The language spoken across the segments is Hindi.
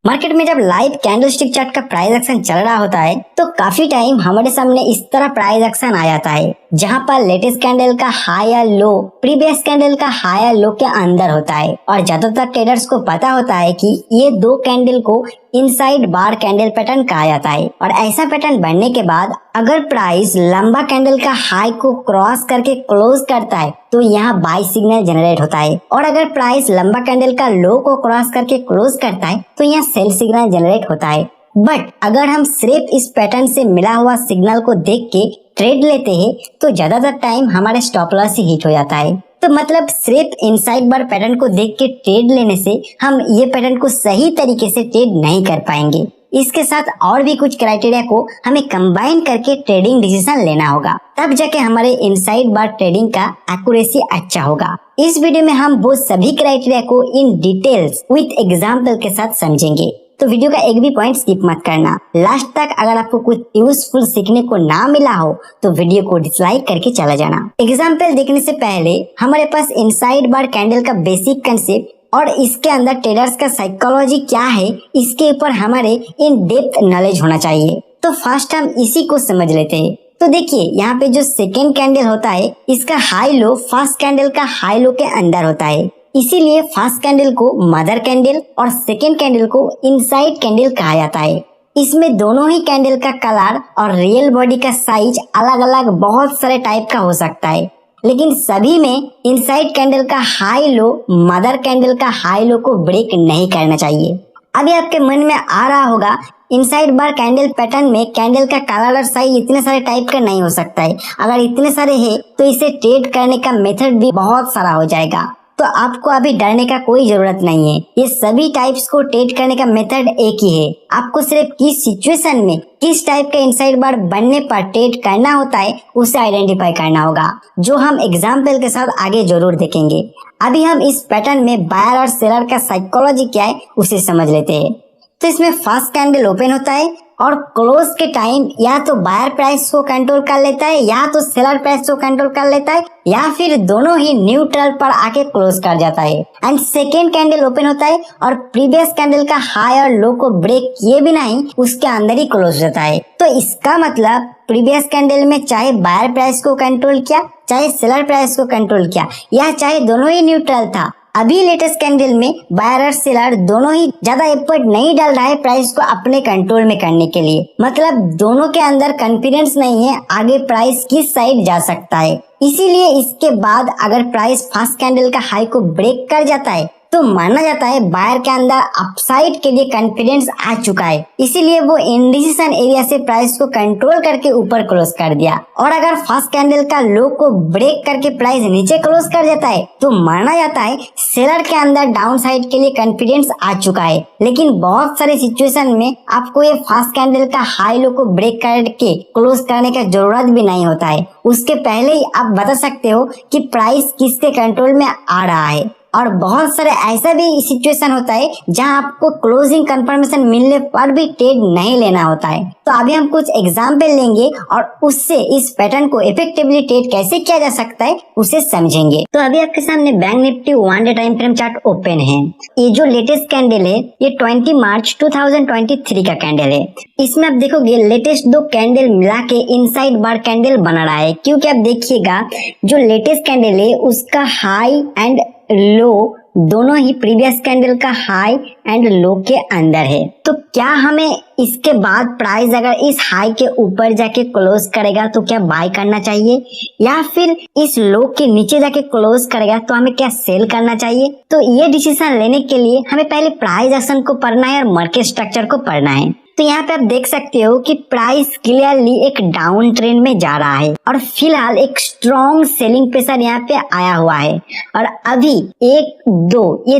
मार्केट में जब लाइव कैंडलस्टिक चार्ट का प्राइस एक्शन चल रहा होता है तो काफी टाइम हमारे सामने इस तरह प्राइस एक्शन आ जाता है जहां पर लेटेस्ट कैंडल का हाई या लो प्रीवियस कैंडल का हाई या लो के अंदर होता है और ज्यादातर ट्रेडर्स को पता होता है कि ये दो कैंडल को इनसाइड बार कैंडल पैटर्न कहा जाता है। और ऐसा पैटर्न बनने के बाद अगर प्राइस लंबा कैंडल का हाई को क्रॉस करके क्लोज करता है तो यहाँ बाय सिग्नल जनरेट होता है और अगर प्राइस लंबा कैंडल का लो को क्रॉस करके क्लोज करता है तो यहाँ सेल सिग्नल जनरेट होता है। बट अगर हम सिर्फ इस पैटर्न से मिला हुआ सिग्नल को देख के ट्रेड लेते हैं तो ज्यादातर टाइम हमारे स्टॉप लॉस ही हिट हो जाता है। तो मतलब सिर्फ इनसाइड बार पैटर्न को देख के ट्रेड लेने से हम ये पैटर्न को सही तरीके से ट्रेड नहीं कर पाएंगे। इसके साथ और भी कुछ क्राइटेरिया को हमें कंबाइन करके ट्रेडिंग डिसीजन लेना होगा, तब जाके हमारे इनसाइड बार ट्रेडिंग का एक्यूरेसी अच्छा होगा। इस वीडियो में हम वो सभी क्राइटेरिया को इन डिटेल्स विथ एग्जाम्पल के साथ समझेंगे, तो वीडियो का एक भी पॉइंट स्किप मत करना। लास्ट तक अगर आपको कुछ यूजफुल सीखने को ना मिला हो तो वीडियो को डिसलाइक करके चला जाना। एग्जाम्पल देखने से पहले हमारे पास इनसाइड बार कैंडल का बेसिक कंसेप्ट और इसके अंदर ट्रेडर्स का साइकोलॉजी क्या है इसके ऊपर हमारे इन डेप्थ नॉलेज होना चाहिए। तो फर्स्ट हम इसी को समझ लेते हैं। तो देखिए यहाँ पे जो सेकेंड कैंडल होता है इसका हाई लो फर्स्ट कैंडल का हाई लो के अंदर होता है, इसीलिए फर्स्ट कैंडल को मदर कैंडल और सेकेंड कैंडल को इनसाइड कैंडल कहा जाता है। इसमें दोनों ही कैंडल का कलर और रियल बॉडी का साइज अलग अलग बहुत सारे टाइप का हो सकता है, लेकिन सभी में इनसाइड कैंडल का हाई लो मदर कैंडल का हाई लो को ब्रेक नहीं करना चाहिए। अभी आपके मन में आ रहा होगा इनसाइड बार कैंडल पैटर्न में कैंडल का कलर और साइज इतने सारे टाइप का नहीं हो सकता है। अगर इतने सारे हैं तो इसे ट्रेड करने का मेथड भी बहुत सारा हो जाएगा। तो आपको अभी डरने का कोई जरूरत नहीं है, ये सभी टाइप्स को ट्रेड करने का मेथड एक ही है। आपको सिर्फ किस सिचुएशन में किस टाइप का इनसाइड बार बनने पर ट्रेड करना होता है उसे आइडेंटिफाई करना होगा, जो हम एग्जाम्पल के साथ आगे जरूर देखेंगे। अभी हम इस पैटर्न में बायर और सेलर का साइकोलॉजी क्या है उसे समझ लेते हैं। तो इसमें फर्स्ट कैंडल ओपन होता है और क्लोज के टाइम या तो बायर प्राइस को कंट्रोल कर लेता है या तो सेलर प्राइस को कंट्रोल कर लेता है या फिर दोनों ही न्यूट्रल पर आके क्लोज कर जाता है। एंड सेकेंड कैंडल ओपन होता है और प्रीवियस कैंडल का हाई और लो को ब्रेक किए बिना ही उसके अंदर ही क्लोज हो जाता है। तो इसका मतलब प्रीवियस कैंडल में चाहे बायर प्राइस को कंट्रोल किया, चाहे सेलर प्राइस को कंट्रोल किया या चाहे दोनों ही न्यूट्रल था, अभी लेटेस्ट कैंडल में बायर और सेलर दोनों ही ज्यादा एफर्ट नहीं डाल रहा है प्राइस को अपने कंट्रोल में करने के लिए। मतलब दोनों के अंदर कॉन्फिडेंस नहीं है आगे प्राइस किस साइड जा सकता है। इसीलिए इसके बाद अगर प्राइस फर्स्ट कैंडल का हाई को ब्रेक कर जाता है तो माना जाता है बायर के अंदर अपसाइड के लिए कॉन्फिडेंस आ चुका है, इसीलिए वो इंडिसीजन एरिया से प्राइस को कंट्रोल करके ऊपर क्लोज कर दिया। और अगर फर्स्ट कैंडल का लो को ब्रेक करके प्राइस नीचे क्लोज कर देता है तो माना जाता है सेलर के अंदर डाउन साइड के लिए कॉन्फिडेंस आ चुका है। लेकिन बहुत सारे सिचुएशन में आपको ये फर्स्ट कैंडल का हाई लो को ब्रेक करके क्लोज करने का जरूरत भी नहीं होता है, उसके पहले ही आप बता सकते हो कि प्राइस किसके कंट्रोल में आ रहा है। और बहुत सारे ऐसा भी सिचुएशन होता है जहां आपको क्लोजिंग कंफर्मेशन मिलने पर भी ट्रेड नहीं लेना होता है। तो अभी हम कुछ एग्जाम्पल लेंगे और उससे इस पैटर्न को इफेक्टिवली ट्रेड कैसे किया जा सकता है उसे समझेंगे। तो अभी आपके सामने bank Nifty 1 day time frame chart open है। ये जो लेटेस्ट कैंडल है ये 20 मार्च 2023 का कैंडल है। इसमें आप देखोगे लेटेस्ट दो कैंडल मिला के इनसाइड बार कैंडल बना रहा है, क्योंकि आप देखिएगा जो लेटेस्ट कैंडल है उसका हाई एंड लो दोनों ही प्रीवियस कैंडल का हाई एंड लो के अंदर है। तो क्या हमें इसके बाद प्राइस अगर इस हाई के ऊपर जाके क्लोज करेगा तो क्या बाय करना चाहिए या फिर इस लो के नीचे जाके क्लोज करेगा तो हमें क्या सेल करना चाहिए? तो ये डिसीजन लेने के लिए हमें पहले प्राइस एक्शन को पढ़ना है और मार्केट स्ट्रक्चर को पढ़ना है। तो यहाँ पे आप देख सकते हो कि प्राइस क्लियरली एक डाउन ट्रेंड में जा रहा है और फिलहाल एक स्ट्रॉन्ग सेलिंग प्रेशर यहाँ पे आया हुआ है। और अभी ये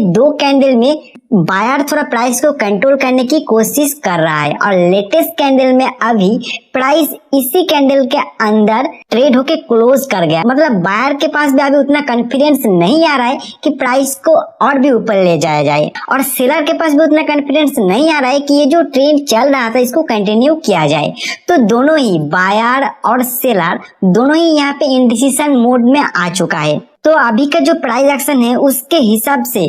दो कैंडल में बायर थोड़ा प्राइस को कंट्रोल करने की कोशिश कर रहा है और लेटेस्ट कैंडल में अभी प्राइस इसी कैंडल के अंदर ट्रेड होके क्लोज कर गया। मतलब बायर के पास भी अभी उतना कॉन्फिडेंस नहीं आ रहा है कि प्राइस को और भी ऊपर ले जाया जाए और सेलर के पास भी उतना कॉन्फिडेंस नहीं आ रहा है कि ये जो ट्रेंड चल रहा था इसको कंटिन्यू किया जाए। तो दोनों ही बायर और सेलर दोनों ही यहाँ पे इंडिसीजन मोड में आ चुका है तो अभी का जो प्राइस एक्शन है उसके हिसाब से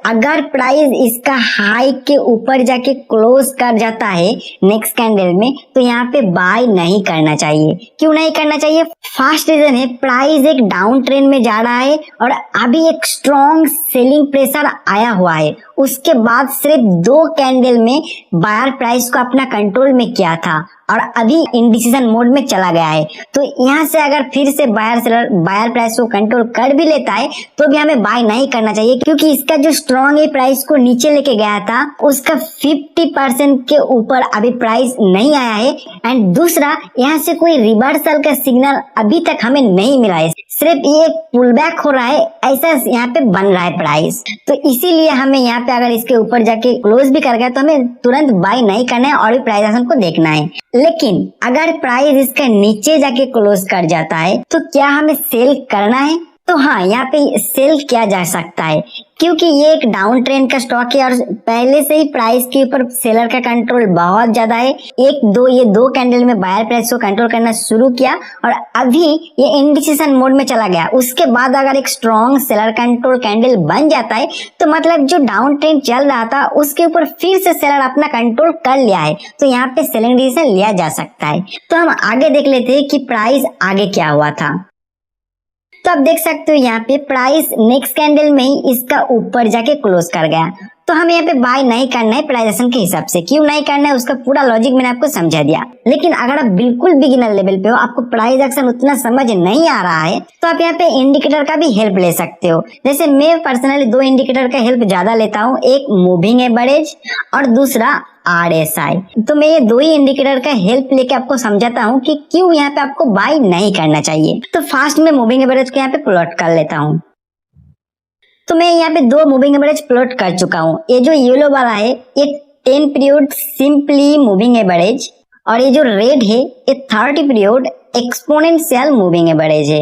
अगर प्राइस इसका हाई के ऊपर जाके क्लोज कर जाता है नेक्स्ट कैंडल में, तो यहाँ पे बाय नहीं करना चाहिए। क्यों नहीं करना चाहिए? फर्स्ट रीजन है, प्राइस एक डाउन ट्रेंड में जा रहा है और अभी एक स्ट्रॉन्ग सेलिंग प्रेशर आया हुआ है। उसके बाद सिर्फ 2 कैंडल में बायर प्राइस को अपना कंट्रोल में किया था और अभी इंडिसीजन मोड में चला गया है। तो यहाँ से अगर फिर से बायर प्राइस को कंट्रोल कर भी लेता है तो भी हमें बाय नहीं करना चाहिए, क्योंकि इसका जो स्ट्रॉन्ग है प्राइस को नीचे लेके गया था उसका 50% के ऊपर अभी प्राइस नहीं आया है। एंड दूसरा, यहाँ से कोई रिवर्सल का सिग्नल अभी तक हमें नहीं मिला है, सिर्फ ये पुल बैक हो रहा है ऐसा यहाँ पे बन रहा है प्राइस। तो इसीलिए हमें यहाँ पे अगर इसके ऊपर जाके क्लोज भी कर गया तो हमें तुरंत बाय नहीं करना है और भी प्राइस एक्शन को देखना है। लेकिन अगर प्राइस इसका नीचे जाके क्लोज कर जाता है तो क्या हमें सेल करना है? तो हाँ, यहाँ पे सेल किया जा सकता है, क्योंकि ये एक डाउन ट्रेंड का स्टॉक है और पहले से ही प्राइस के ऊपर सेलर का कंट्रोल बहुत ज्यादा है। ये दो कैंडल में बायर प्राइस को कंट्रोल करना शुरू किया और अभी ये इंडिसीजन मोड में चला गया। उसके बाद अगर एक स्ट्रॉन्ग सेलर कंट्रोल कैंडल बन जाता है तो मतलब जो डाउन ट्रेंड चल रहा था उसके ऊपर फिर से सेलर अपना कंट्रोल कर लिया है, तो यहाँ पे सेलिंग डिसीजन लिया जा सकता है। तो हम आगे देख लेते हैं कि प्राइस आगे क्या हुआ था। तो आप देख सकते हो यहाँ पे प्राइस नेक्स्ट कैंडल में ही इसका ऊपर जाके क्लोज कर गया। तो हमें यहाँ पे बाय नहीं करना है प्राइस एक्शन के हिसाब से। क्यों नहीं करना है उसका पूरा लॉजिक मैंने आपको समझा दिया। लेकिन अगर आप बिल्कुल बिगिनर लेवल पे हो, आपको प्राइस एक्शन उतना समझ नहीं आ रहा है, तो आप यहाँ पे इंडिकेटर का भी हेल्प ले सकते हो। जैसे मैं पर्सनली 2 इंडिकेटर का हेल्प ज्यादा लेता हूँ, एक मूविंग एवरेज और दूसरा RSI। तो मैं ये 2 ही इंडिकेटर का हेल्प लेके आपको समझाता हूँ कि क्यों यहाँ पे आपको बाय नहीं करना चाहिए। तो फास्ट में मूविंग एवरेज को यहाँ पे प्लॉट कर लेता हूँ। तो मैं यहाँ पे 2 मूविंग एवरेज प्लॉट कर चुका हूँ। ये जो येलो वाला है ये 10 पीरियड सिंपली मूविंग एवरेज और ये जो रेड है ये 30 पीरियड एक्सपोनेंशियल मूविंग एवरेज है।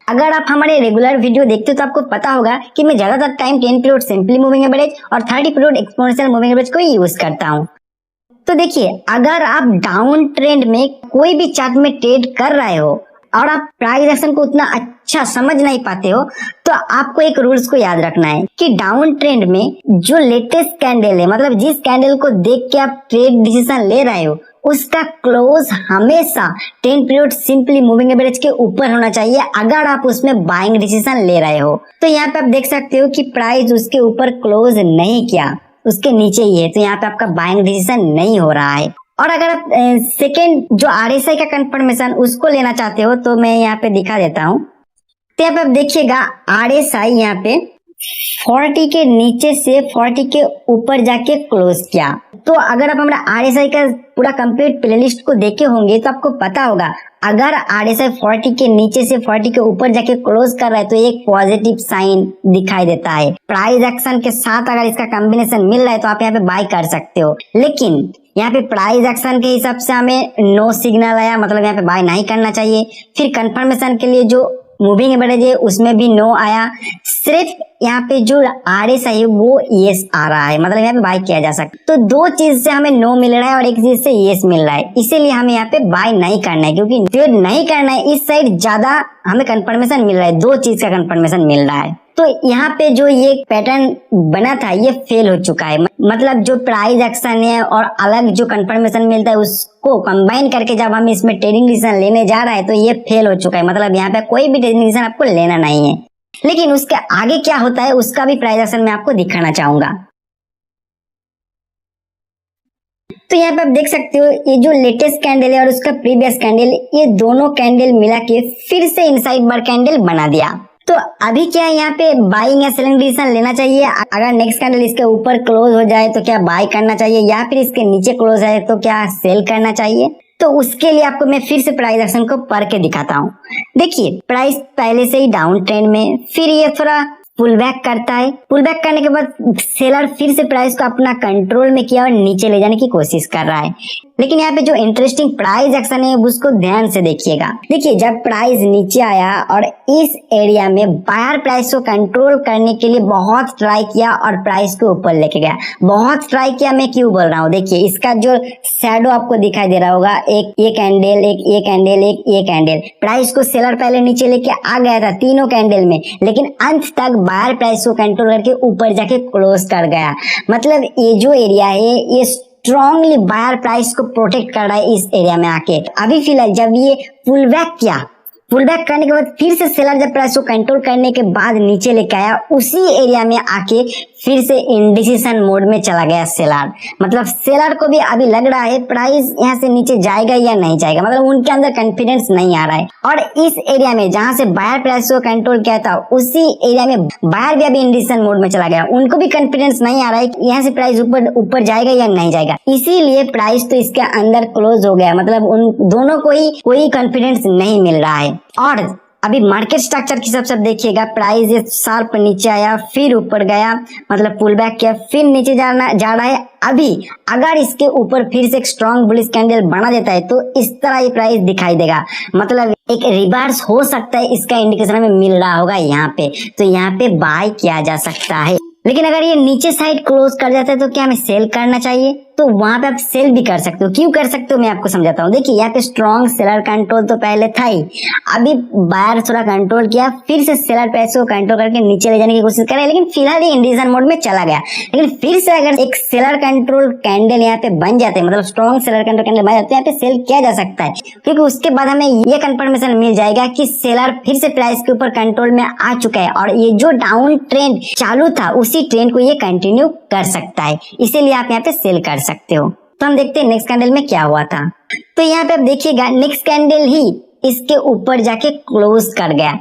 अगर आप हमारे रेगुलर वीडियो देखते हो तो आपको पता होगा कि मैं ज्यादातर time 10 period simply moving average और 30 पीरियड एक्सपोनेंशियल मूविंग एवरेज को यूज करता हूँ। तो देखिए, अगर आप डाउन ट्रेंड में कोई भी चार्ट में ट्रेड कर रहे हो और आप प्राइस एक्शन को उतना अच्छा समझ नहीं पाते हो, तो आपको एक रूल्स को याद रखना है कि डाउन ट्रेंड में जो लेटेस्ट कैंडल है, मतलब जिस कैंडल को देख के आप ट्रेड डिसीजन ले रहे हो, उसका क्लोज हमेशा 10 पीरियड सिंपली मूविंग एवरेज के ऊपर होना चाहिए अगर आप उसमें बाइंग डिसीजन ले रहे हो। तो यहाँ पे आप देख सकते हो कि प्राइस उसके ऊपर क्लोज नहीं किया, उसके नीचे ही है, तो यहाँ पे आपका बाइंग डिसीजन नहीं हो रहा है। और अगर आप सेकेंड जो RSI का कंफर्मेशन उसको लेना चाहते हो तो मैं यहाँ पे दिखा देता हूँ। तो यहाँ पे आप देखिएगा RSI यहाँ पे 40 के नीचे से 40 के ऊपर जाके क्लोज किया। तो अगर आप हमारा RSI का पूरा कंप्लीट प्लेलिस्ट को देखे होंगे तो आपको पता होगा, अगर RSI 40 के नीचे से 40 के ऊपर जाके क्लोज कर रहा है तो एक पॉजिटिव साइन दिखाई देता है। प्राइस एक्शन के साथ अगर इसका कॉम्बिनेशन मिल रहा है तो आप यहाँ पे बाय कर सकते हो। लेकिन यहाँ पे प्राइस एक्शन के हिसाब से हमें नो सिग्नल आया, मतलब यहाँ पे बाय नहीं करना चाहिए। फिर कंफर्मेशन के लिए जो मूविंग एवरेज है उसमें भी नो आया, सिर्फ यहाँ पे जो RSI है वो यस आ रहा है, मतलब यहाँ पे बाय किया जा सकता। तो 2 चीज से हमें नो मिल रहा है और एक चीज से यस मिल रहा है, इसीलिए हमें यहाँ पे बाय नहीं करना है, क्योंकि ट्रेड नहीं करना है। इस साइड ज्यादा हमें कंफर्मेशन मिल रहा है, 2 चीज का कंफर्मेशन मिल रहा है। तो यहाँ पे जो ये पैटर्न बना था ये फेल हो चुका है, मतलब जो प्राइस एक्शन है और अलग जो कंफर्मेशन मिलता है उसको कंबाइन करके जब हम इसमें ट्रेडिंग डिसीजन लेने जा रहे हैं तो ये फेल हो चुका है, मतलब यहाँ पे कोई भी ट्रेडिंग डिसीजन आपको लेना नहीं है। लेकिन उसके आगे क्या होता है उसका भी प्राइस एक्शन मैं आपको दिखाना चाहूंगा। तो यहाँ पे आप देख सकते हो ये जो लेटेस्ट कैंडल है और उसका प्रीवियस कैंडल, ये दोनों कैंडल मिला के फिर से इनसाइड बार कैंडल बना दिया। तो अभी क्या है, यहाँ पे बाइंग या सेलिंग डिसीजन लेना चाहिए। अगर नेक्स्ट कैंडल इसके ऊपर क्लोज हो जाए तो क्या बाय करना चाहिए, या फिर इसके नीचे क्लोज है तो क्या सेल करना चाहिए। तो उसके लिए आपको मैं फिर से प्राइस एक्शन को पढ़ के दिखाता हूँ। देखिए, प्राइस पहले से ही डाउन ट्रेंड में, फिर ये थोड़ा पुल बैक करता है। पुल बैक करने के बाद सेलर फिर से प्राइस को अपना कंट्रोल में किया और नीचे ले जाने की कोशिश कर रहा है। लेकिन यहाँ पे जो इंटरेस्टिंग प्राइस एक्शन है उसको ध्यान से देखिएगा। देखिए जब प्राइस नीचे आया और इस एरिया में बायर प्राइस को कंट्रोल करने के लिए बहुत ट्राई किया और प्राइस को ऊपर लेके गया। बहुत ट्राई किया, मैं क्यों बोल रहा हूँ, देखिए इसका जो शैडो आपको दिखाई दे रहा होगा, एक ये कैंडल, एक ये कैंडल, एक ये कैंडल, प्राइस को सेलर पहले नीचे लेके आ गया था तीनों कैंडल में, लेकिन अंत तक बायर प्राइस को कंट्रोल करके ऊपर जाके क्लोज कर गया। मतलब ये जो एरिया है ये स्ट्रांगली बायर प्राइस को प्रोटेक्ट कर रहा है इस एरिया में आके। अभी फिलहाल जब ये पुल बैक किया, पुल बैक करने के बाद फिर से सेलर जब प्राइस को कंट्रोल करने के बाद नीचे लेके आया, उसी एरिया में आके फिर से इंडिसिशन मोड में चला गया सेलर। मतलब सेलर को भी अभी लग रहा है प्राइस यहाँ से नीचे जाएगा या नहीं जाएगा, मतलब उनके अंदर कॉन्फिडेंस नहीं आ रहा है। और इस एरिया में जहां से बायर प्राइस को कंट्रोल किया था उसी एरिया में बायर भी अभी इंडिसिशन मोड में चला गया, उनको भी कॉन्फिडेंस नहीं आ रहा है यहाँ से प्राइस ऊपर जाएगा या नहीं जाएगा, इसीलिए प्राइस तो इसके अंदर क्लोज हो गया। मतलब उन दोनों को ही कोई कॉन्फिडेंस नहीं मिल रहा है। और अभी मार्केट स्ट्रक्चर की सब देखिएगा, प्राइस ये शार्प नीचे आया, फिर ऊपर गया, मतलब पुल बैक किया, फिर नीचे जा रहा है। अभी अगर इसके ऊपर फिर से एक स्ट्रॉन्ग बुलिश कैंडल बना देता है तो इस तरह ये प्राइस दिखाई देगा, मतलब एक रिवर्स हो सकता है, इसका इंडिकेशन हमें मिल रहा होगा यहाँ पे, तो यहाँ पे बाय किया जा सकता है। लेकिन अगर ये नीचे साइड क्लोज कर जाता है तो क्या हमें सेल करना चाहिए? तो वहां पे आप सेल भी कर सकते हो। क्यों कर सकते हो मैं आपको समझाता हूँ। देखिए यहाँ पे स्ट्रॉन्ग सेलर कंट्रोल तो पहले था ही, अभी बायर थोड़ा कंट्रोल किया, फिर से सेलर पैसे को कंट्रोल करके नीचे ले जाने की कोशिश करे, लेकिन फिलहाल ये इंडिसिशन मोड में चला गया। लेकिन फिर से अगर एक सेलर कंट्रोल कैंडल यहाँ पे बन जाते हैं, मतलब स्ट्रॉन्ग सेलर कंट्रोल कैंडल बन जाते हैं, यहाँ पे सेल किया जा सकता है, क्योंकि उसके बाद हमें ये कंफर्मेशन मिल जाएगा कि सेलर फिर से प्राइस के ऊपर कंट्रोल में आ चुका है और ये जो डाउन ट्रेंड चालू था उसी ट्रेंड को ये कंटिन्यू कर सकता है, इसीलिए आप यहाँ पे सेल कर सकते हो। तो हम देखते हैं नेक्स्ट कैंडल में क्या हुआ था। तो यहाँ पे आप देखिएगा नेक्स्ट कैंडल ही इसके ऊपर जाके क्लोज कर गया,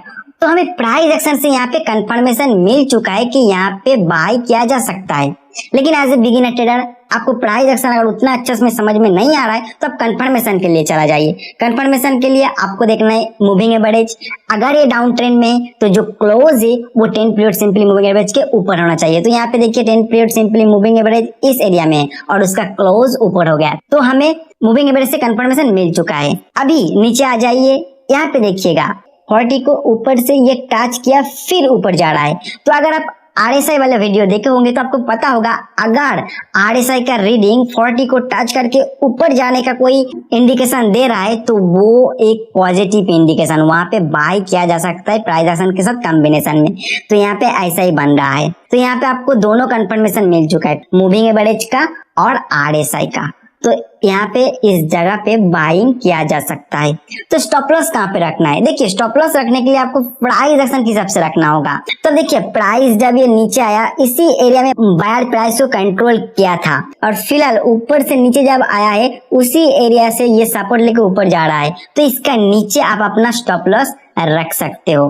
तो हमें प्राइस एक्शन से यहाँ पे कंफर्मेशन मिल चुका है कि यहाँ पे बाय किया जा सकता है। लेकिन एज ए बिगिनर ट्रेडर आपको प्राइस एक्शन अगर उतना अच्छा से समझ में नहीं आ रहा है तो आप कंफर्मेशन के लिए चला जाइए। कंफर्मेशन के लिए आपको देखना है मूविंग एवरेज, अगर ये डाउन ट्रेंड में है तो जो क्लोज है वो 10 पीरियड सिंपली मूविंग एवरेज के ऊपर होना चाहिए। तो यहाँ पे देखिए 10 पीरियड सिंपली मूविंग एवरेज इस एरिया में है और उसका क्लोज ऊपर हो गया, तो हमें मूविंग एवरेज से कंफर्मेशन मिल चुका है। अभी नीचे आ जाइए, यहाँ पे देखिएगा 40 को ऊपर से ये टच किया फिर ऊपर जा रहा है। तो अगर आप RSI वाले वीडियो देखे होंगे तो आपको पता होगा, अगर RSI का रीडिंग 40 को टच करके ऊपर जाने का कोई इंडिकेशन दे रहा है तो वो एक पॉजिटिव इंडिकेशन, वहां पे बाय किया जा सकता है प्राइस एक्शन के साथ कॉम्बिनेशन में। तो यहाँ पे ऐसा ही बन रहा है। तो यहाँ पे आपको दोनों कंफर्मेशन मिल चुका है, मूविंग एवरेज का और RSI का। तो यहाँ पे इस जगह पे बाइंग किया जा सकता है। तो स्टॉप लॉस कहाँ पे रखना है? देखिए स्टॉप लॉस रखने के लिए आपको प्राइस एक्शन के हिसाब से रखना होगा। तो देखिए प्राइस जब ये नीचे आया इसी एरिया में बायर प्राइस को कंट्रोल किया था और फिलहाल ऊपर से नीचे जब आया है उसी एरिया से ये सपोर्ट लेके ऊपर जा रहा है, तो इसका नीचे आप अपना स्टॉप लॉस रख सकते हो।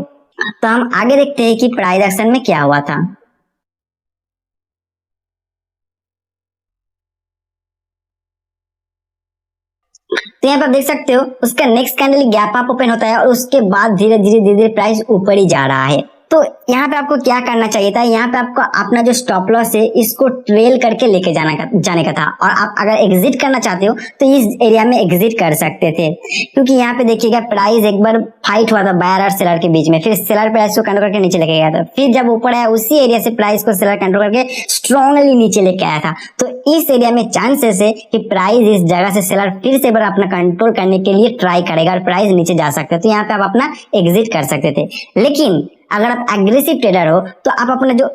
तो हम आगे देखते हैं कि प्राइस एक्शन में क्या हुआ था। तो यहाँ पर आप देख सकते हो उसका next candle gap up open होता है और उसके बाद धीरे धीरे प्राइस ऊपर ही जा रहा है। तो यहाँ पे आपको क्या करना चाहिए था, यहाँ पे आपको अपना जो स्टॉप लॉस है इसको ट्रेल करके लेके जाने का था और आप अगर एग्जिट करना चाहते हो तो इस एरिया में एग्जिट कर सकते थे, क्योंकि यहाँ पे देखिएगा प्राइस एक बार फाइट हुआ था बायर और सेलर के बीच में, फिर सेलर प्राइस को कंट्रोल करके नीचे लेके गया था, फिर जब ऊपर आया उसी एरिया से प्राइस को सेलर कंट्रोल करके स्ट्रांगली नीचे लेके आया था। तो इस एरिया में चांसेस है कि प्राइस इस जगह से सेलर फिर से एक बार अपना कंट्रोल करने के लिए ट्राई करेगा और प्राइस नीचे जा सकते, तो यहाँ पे आप अपना एग्जिट कर सकते थे। लेकिन अगर आप एग्रेसिव ट्रेडर हो तो आप अपना जो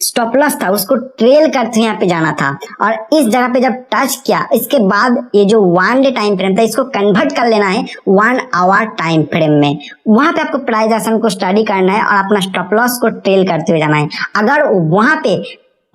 स्टॉप लॉस था उसको ट्रेल करते यहाँ पे जाना था और इस जगह पे जब टच किया इसके बाद ये जो 1 डे टाइम फ्रेम था इसको कन्वर्ट कर लेना है 1 आवर टाइम फ्रेम में। वहां पे आपको प्राइस एक्शन को स्टडी करना है और अपना स्टॉप लॉस को ट्रेल करते हुए जाना है। अगर वहां पे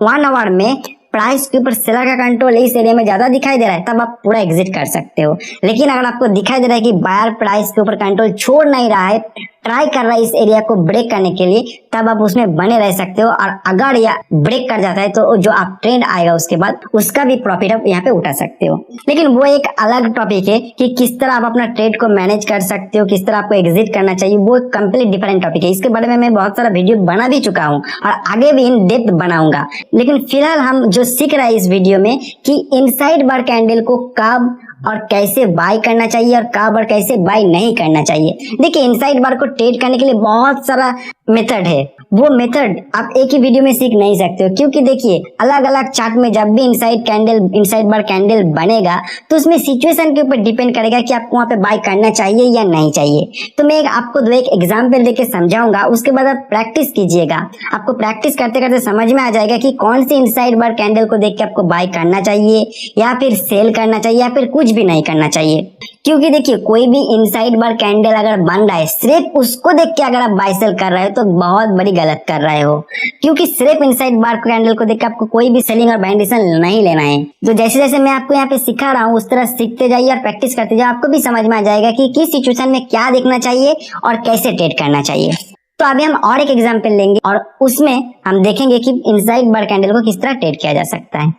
1 आवर में प्राइस के ऊपर सेलर का कंट्रोल इस एरिया में ज्यादा दिखाई दे रहा है तब आप पूरा एग्जिट कर सकते हो। लेकिन अगर आपको दिखाई दे रहा है कि बायर प्राइस के ऊपर कंट्रोल छोड़ नहीं रहा है, ट्राई कर रहा है इस एरिया को ब्रेक करने के लिए, तब आप उसमें बने रह सकते हो और अगर यह ब्रेक कर जाता है तो जो आप ट्रेंड आएगा उसके बाद उसका भी प्रॉफिट आप यहाँ पे उठा सकते हो। लेकिन वो एक अलग टॉपिक है कि किस तरह आप अपना ट्रेड को मैनेज कर सकते हो, किस तरह आपको एग्जिट करना चाहिए, वो एक कंप्लीट डिफरेंट टॉपिक है। इसके बारे में मैं बहुत सारा वीडियो बना भी चुका हूँ और आगे भी इन डेप्थ बनाऊंगा। लेकिन फिलहाल हम जो सीख रहे हैं इस वीडियो में कि इनसाइड बार कैंडल को कब और कैसे बाय करना चाहिए और कब और कैसे बाय नहीं करना चाहिए। देखिए इनसाइड बार को ट्रेड करने के लिए बहुत सारा मेथड है, वो मेथड आप एक ही वीडियो में सीख नहीं सकते हो, क्योंकि देखिए अलग अलग चार्ट में जब भी इनसाइड बार कैंडल बनेगा तो उसमें सिचुएशन के ऊपर डिपेंड करेगा कि आपको वहां पे बाय करना चाहिए या नहीं चाहिए। तो मैं आपको एक एग्जाम्पल देके समझाऊंगा, उसके बाद आप प्रैक्टिस कीजिएगा। आपको प्रैक्टिस करते करते समझ में आ जाएगा कि कौन सी इनसाइड बार कैंडल को देख के आपको बाय करना चाहिए या फिर सेल करना चाहिए या फिर कुछ भी नहीं करना चाहिए। क्योंकि देखिए कोई भी इनसाइड बार कैंडल अगर बन रहा है सिर्फ उसको देख के अगर आप बाय सेल कर रहे हो तो बहुत बड़ी गलत कर रहे हो, क्योंकि सिर्फ इनसाइड बार कैंडल को देख के आपको कोई भी सेलिंग और बाइंग डिसीजन नहीं लेना है। तो जैसे जैसे मैं आपको यहाँ पे सिखा रहा हूँ उस तरह सीखते जाइए और प्रैक्टिस करते जाइए, आपको भी समझ में आ जाएगा कि किस सिचुएशन में क्या देखना चाहिए और कैसे ट्रेड करना चाहिए। तो अभी हम और एक एग्जाम्पल लेंगे और उसमें हम देखेंगे कि इनसाइड बार कैंडल को किस तरह ट्रेड किया जा सकता है।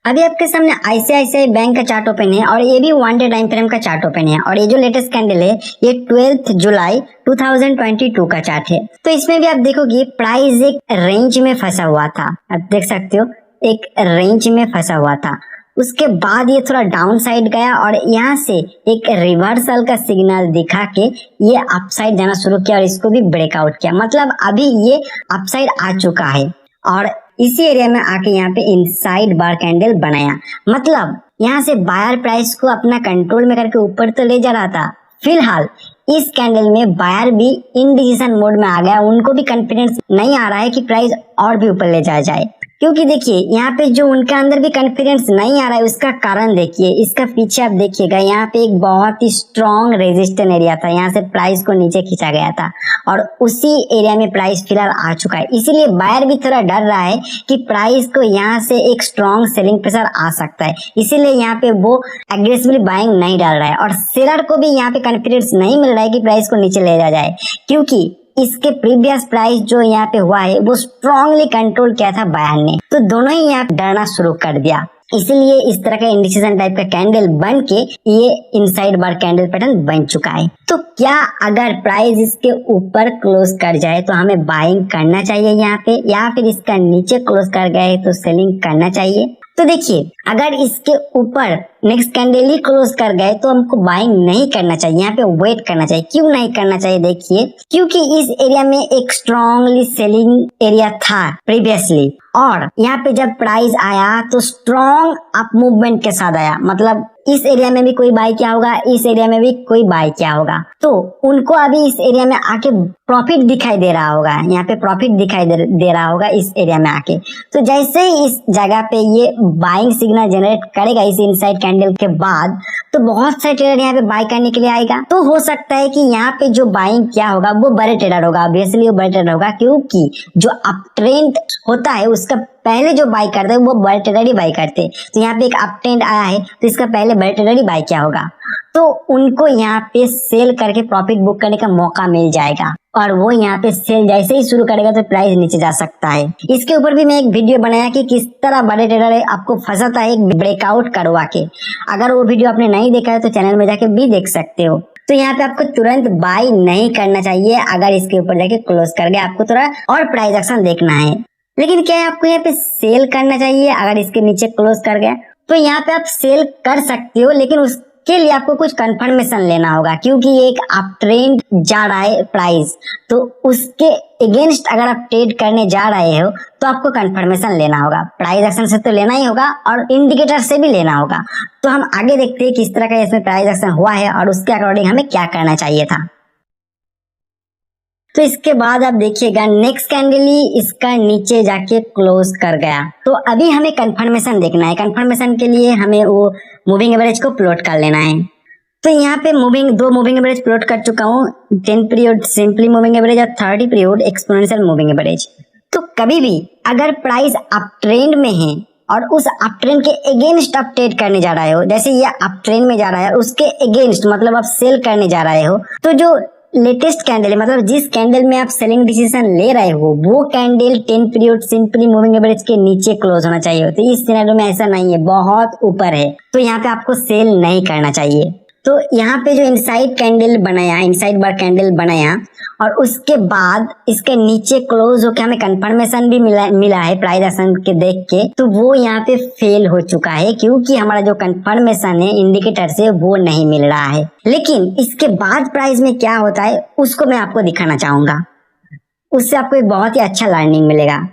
अभी आपके सामने आईसीआईसीआई बैंक का चार्ट ओपन है और ये भी 1 डे टाइम फ्रेम का चार्ट ओपन है और ये जो लेटेस्ट कैंडल है ये 12 जुलाई 2022 का चार्ट है। तो इसमें भी आप देखोगे प्राइस एक रेंज में फंसा हुआ था, आप देख सकते हो एक रेंज में फंसा हुआ था। उसके बाद ये थोड़ा डाउन साइड गया और यहाँ से एक रिवर्सल का सिग्नल दिखा के ये अपसाइड जाना शुरू किया और इसको भी ब्रेकआउट किया। मतलब अभी ये अपसाइड आ चुका है और इसी एरिया में आके यहाँ पे इनसाइड बार कैंडल बनाया। मतलब यहाँ से बायर प्राइस को अपना कंट्रोल में करके ऊपर तो ले जा रहा था। फिलहाल इस कैंडल में बायर भी इनडिसीजन मोड में आ गया, उनको भी कॉन्फिडेंस नहीं आ रहा है कि प्राइस और भी ऊपर ले जाया जाए। क्योंकि देखिए यहाँ पे जो उनके अंदर भी कॉन्फिडेंस नहीं आ रहा है उसका कारण देखिए, इसका पीछे आप देखिएगा यहाँ पे एक बहुत ही स्ट्रॉन्ग रेजिस्टेंस एरिया था, यहाँ से प्राइस को नीचे खींचा गया था और उसी एरिया में प्राइस फिलहाल आ चुका है। इसीलिए बायर भी थोड़ा डर रहा है कि प्राइस को यहाँ से एक स्ट्रॉन्ग सेलिंग प्रेशर आ सकता है, इसीलिए यहाँ पे वो एग्रेसिवली बाइंग नहीं डाल रहा है और सेलर को भी यहाँ पे कॉन्फिडेंस नहीं मिल रहा है कि प्राइस को नीचे ले जाया जाए, क्योंकि इसके प्रीवियस प्राइस जो यहाँ पे हुआ है वो स्ट्रांगली कंट्रोल किया था बायर ने, तो दोनों ही यहाँ डरना शुरू कर दिया। इसीलिए इस तरह का इंडिसीजन टाइप का कैंडल बन के ये इनसाइड बार कैंडल पैटर्न बन चुका है। तो क्या अगर प्राइस इसके ऊपर क्लोज कर जाए तो हमें बाइंग करना चाहिए यहाँ पे, या फिर इसका नीचे क्लोज कर गए तो सेलिंग करना चाहिए? तो देखिए अगर इसके ऊपर नेक्स्ट कैंडल ही क्लोज कर गए तो हमको बाइंग नहीं करना चाहिए, यहाँ पे वेट करना चाहिए। क्यों नहीं करना चाहिए? देखिए क्योंकि इस एरिया में एक स्ट्रॉन्गली सेलिंग एरिया था प्रीवियसली और यहाँ पे जब प्राइस आया तो स्ट्रॉन्ग अप मूवमेंट के साथ आया। मतलब इस एरिया में भी कोई बाय किया होगा, इस एरिया में भी कोई बाय किया होगा, तो उनको अभी इस एरिया में आके प्रॉफिट दिखाई दे रहा होगा, यहाँ पे प्रॉफिट दिखाई दे रहा होगा इस एरिया में आके। तो जैसे ही इस जगह पे ये बाइंग सिग्नल जनरेट करेगा इस इनसाइड कैंडल के बाद, तो बहुत सारे ट्रेडर यहाँ पे बाय करने के लिए आएगा। तो हो सकता है कि यहाँ पे जो बाइंग किया होगा वो बड़े ट्रेडर होगा, ऑब्वियसली वो बड़े ट्रेडर होगा, क्योंकि जो अप ट्रेंड होता है उसका पहले जो बाय करते हैं वो बड़े ट्रेडर ही बाय करते हैं। तो यहाँ पे एक अप ट्रेंड आया है तो इसका पहले बड़े ट्रेडर ही बाय किया होगा, तो उनको यहाँ पे सेल करके प्रॉफिट बुक करने का मौका मिल जाएगा और वो यहाँ पे सेल जैसे ही शुरू करेगा तो प्राइस नीचे जा सकता है। इसके ऊपर भी मैं एक वीडियो बनाया कि किस तरह बड़े ट्रेडर आपको फंसाता है एक ब्रेकआउट करवा के। अगर वो वीडियो आपने नहीं देखा है तो चैनल में जाके भी देख सकते हो। तो यहाँ पे आपको तुरंत बाय नहीं करना चाहिए, अगर इसके ऊपर जाके क्लोज कर गया आपको थोड़ा और प्राइस एक्शन देखना है। लेकिन क्या है आपको यहाँ पे सेल करना चाहिए अगर इसके नीचे क्लोज कर गया? तो यहाँ पे आप सेल कर सकते हो, लेकिन उसके लिए आपको कुछ कंफर्मेशन लेना होगा, क्योंकि एक अप ट्रेंड जा रहा है प्राइस, तो उसके अगेंस्ट अगर आप ट्रेड करने जा रहे हो तो आपको कंफर्मेशन लेना होगा। प्राइस एक्शन से तो लेना ही होगा और इंडिकेटर से भी लेना होगा। तो हम आगे देखते हैं किस तरह का इसमें प्राइस एक्शन हुआ है और उसके अकॉर्डिंग हमें क्या करना चाहिए था। तो इसके बाद आप देखिएगा नेक्स्ट कैंडल ही इसका नीचे जाके क्लोज कर गया। तो अभी हमें कंफर्मेशन देखना है। कंफर्मेशन के लिए हमें वो मूविंग एवरेज को प्लॉट कर लेना है। तो यहाँ पे दो मूविंग एवरेज प्लॉट कर चुका हूँ, 10 पीरियड सिंपली मूविंग एवरेज और 30 पीरियड एक्सपोनेंशियल मूविंग एवरेज। तो कभी भी अगर प्राइस अप ट्रेंड में है और उस अप ट्रेंड के अगेंस्ट आप ट्रेड करने जा रहे हो, जैसे ये अप ट्रेंड में जा रहा है उसके अगेंस्ट मतलब आप सेल करने जा रहे हो, तो जो लेटेस्ट कैंडल है मतलब जिस कैंडल में आप सेलिंग डिसीजन ले रहे हो वो candle 10 period simply moving average के नीचे क्लोज होना चाहिए। तो इस सिनेरियो में ऐसा नहीं है, बहुत ऊपर है, तो यहाँ पे आपको सेल नहीं करना चाहिए। तो यहाँ पे जो इनसाइड कैंडल बनाया, इनसाइड बार कैंडल बनाया और उसके बाद इसके नीचे क्लोज होके हमें कंफर्मेशन भी मिला है प्राइस एक्शन के देख के, तो वो यहाँ पे फेल हो चुका है क्योंकि हमारा जो कंफर्मेशन है इंडिकेटर से वो नहीं मिल रहा है। लेकिन इसके बाद प्राइस में क्या होता है उसको मैं आपको दिखाना चाहूंगा, उससे आपको एक बहुत ही अच्छा लर्निंग मिलेगा।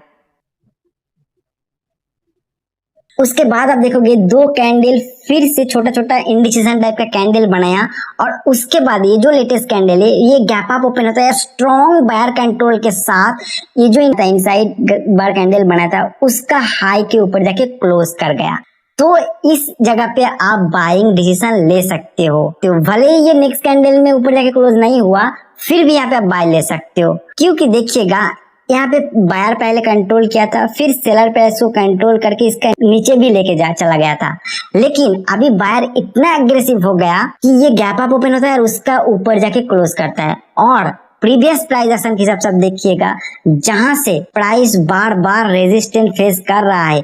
उसके बाद आप देखोगे दो कैंडल फिर से छोटा छोटा इंडिकेशन टाइप का कैंडल बनाया और उसके बाद ये जो लेटेस्ट कैंडल है ये गैप अप ओपन होता है स्ट्रॉन्ग बायर कंट्रोल के साथ। ये जो इनसाइड बार कैंडल बना था उसका हाई के ऊपर जाके क्लोज कर गया, तो इस जगह पे आप बाइंग डिसीजन ले सकते हो। तो भले ही ये नेक्स्ट कैंडल में ऊपर जाके क्लोज नहीं हुआ फिर भी यहाँ पे आप बाय ले सकते हो, क्योंकि देखिएगा यहाँ पे बायर पहले कंट्रोल किया था, फिर सेलर प्राइस को कंट्रोल करके इसका नीचे भी लेके चला गया था। लेकिन अभी बायर इतना एग्रेसिव हो गया कि ये गैप अप ओपन होता है और उसका ऊपर जाके क्लोज करता है। और प्रीवियस प्राइस एक्शन के हिसाब से आप देखिएगा जहां से प्राइस बार बार रेजिस्टेंट फेस कर रहा है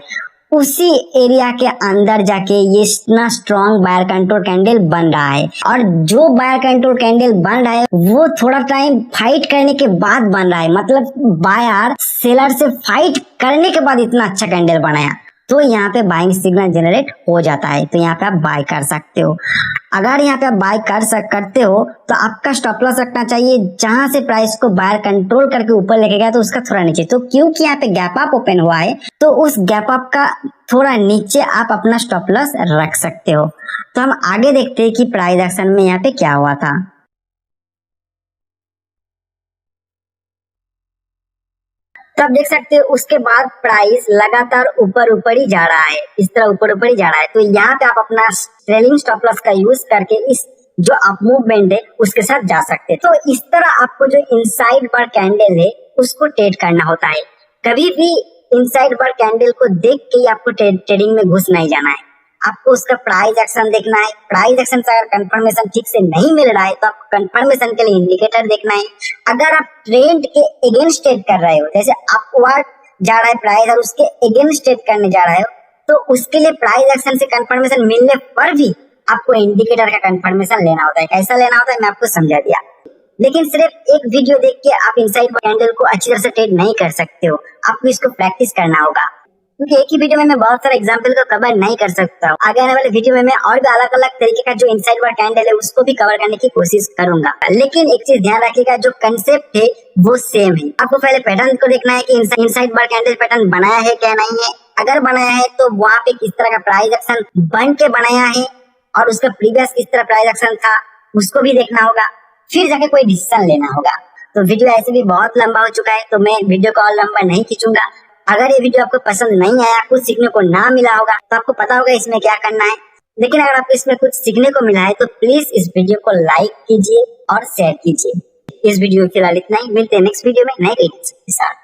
उसी एरिया के अंदर जाके ये इतना स्ट्रॉन्ग बायर कंट्रोल कैंडल बन रहा है। और जो बायर कंट्रोल कैंडल बन रहा है वो थोड़ा टाइम फाइट करने के बाद बन रहा है, मतलब बायर सेलर से फाइट करने के बाद इतना अच्छा कैंडल बनाया, तो यहाँ पे बाइंग सिग्नल जनरेट हो जाता है। तो यहाँ पे आप बाय कर सकते हो। अगर यहाँ पे आप बाय करते हो तो आपका स्टॉप लॉस रखना चाहिए जहां से प्राइस को बायर कंट्रोल करके ऊपर लेके गया तो उसका थोड़ा नीचे। तो क्योंकि यहाँ पे गैप अप ओपन हुआ है तो उस गैप अप का थोड़ा नीचे आप अपना स्टॉप लॉस रख सकते हो। तो हम आगे देखते हैं कि प्राइस एक्शन में यहाँ पे क्या हुआ था। तो आप देख सकते हो उसके बाद प्राइस लगातार ऊपर ही जा रहा है, इस तरह ऊपर ही जा रहा है। तो यहाँ पे आप अपना ट्रेलिंग स्टॉप लॉस का यूज करके इस जो अप मूवमेंट है उसके साथ जा सकते हैं। तो इस तरह आपको जो इनसाइड बार कैंडल है उसको ट्रेड करना होता है। कभी भी इनसाइड बार कैंडल को देख के ही आपको ट्रेडिंग में घुस नहीं जाना है, आपको उसका प्राइस एक्शन देखना है। प्राइस एक्शन से अगर कंफर्मेशन ठीक से नहीं मिल रहा है तो आपको कंफर्मेशन के लिए इंडिकेटर देखना है। अगर आप ट्रेंड के अगेंस्ट ट्रेड कर रहे हो, जैसे अपवर्ड जा रहा है प्राइस और उसके अगेंस्ट ट्रेड करने जा रहे हो, तो उसके लिए प्राइस एक्शन से कंफर्मेशन मिलने पर भी आपको इंडिकेटर का कंफर्मेशन लेना होता है। कैसा लेना होता है मैं आपको समझा दिया। लेकिन सिर्फ एक वीडियो देख के आप इनसाइड कैंडल को अच्छी तरह से ट्रेड नहीं कर सकते हो, आपको इसको प्रैक्टिस करना होगा, क्योंकि एक ही वीडियो में मैं बहुत सारे एग्जांपल को कवर नहीं कर सकता हूँ। आगे आने वाले वीडियो में मैं और भी अलग अलग तरीके का जो इनसाइड बार कैंडल है उसको भी कवर करने की कोशिश करूंगा। लेकिन एक चीज ध्यान रखिएगा, जो कंसेप्ट है वो सेम है। आपको पहले पैटर्न को देखना है कि इनसाइड बार कैंडल पैटर्न बनाया है क्या नहीं है। अगर बनाया है तो वहाँ पे किस तरह का प्राइस एक्शन बन के बनाया है और उसका प्रीवियस किस तरह प्राइस एक्शन था उसको भी देखना होगा, फिर जाके कोई डिसीजन लेना होगा। तो वीडियो ऐसे भी बहुत लंबा हो चुका है तो मैं वीडियो को और लंबा नहीं खींचूंगा। अगर ये वीडियो आपको पसंद नहीं आया, कुछ सीखने को ना मिला होगा तो आपको पता होगा इसमें क्या करना है। लेकिन अगर आपको इसमें कुछ सीखने को मिला है तो प्लीज इस वीडियो को लाइक कीजिए और शेयर कीजिए। इस वीडियो के फिलहाल इतना ही, मिलते हैं नेक्स्ट वीडियो में नए के साथ।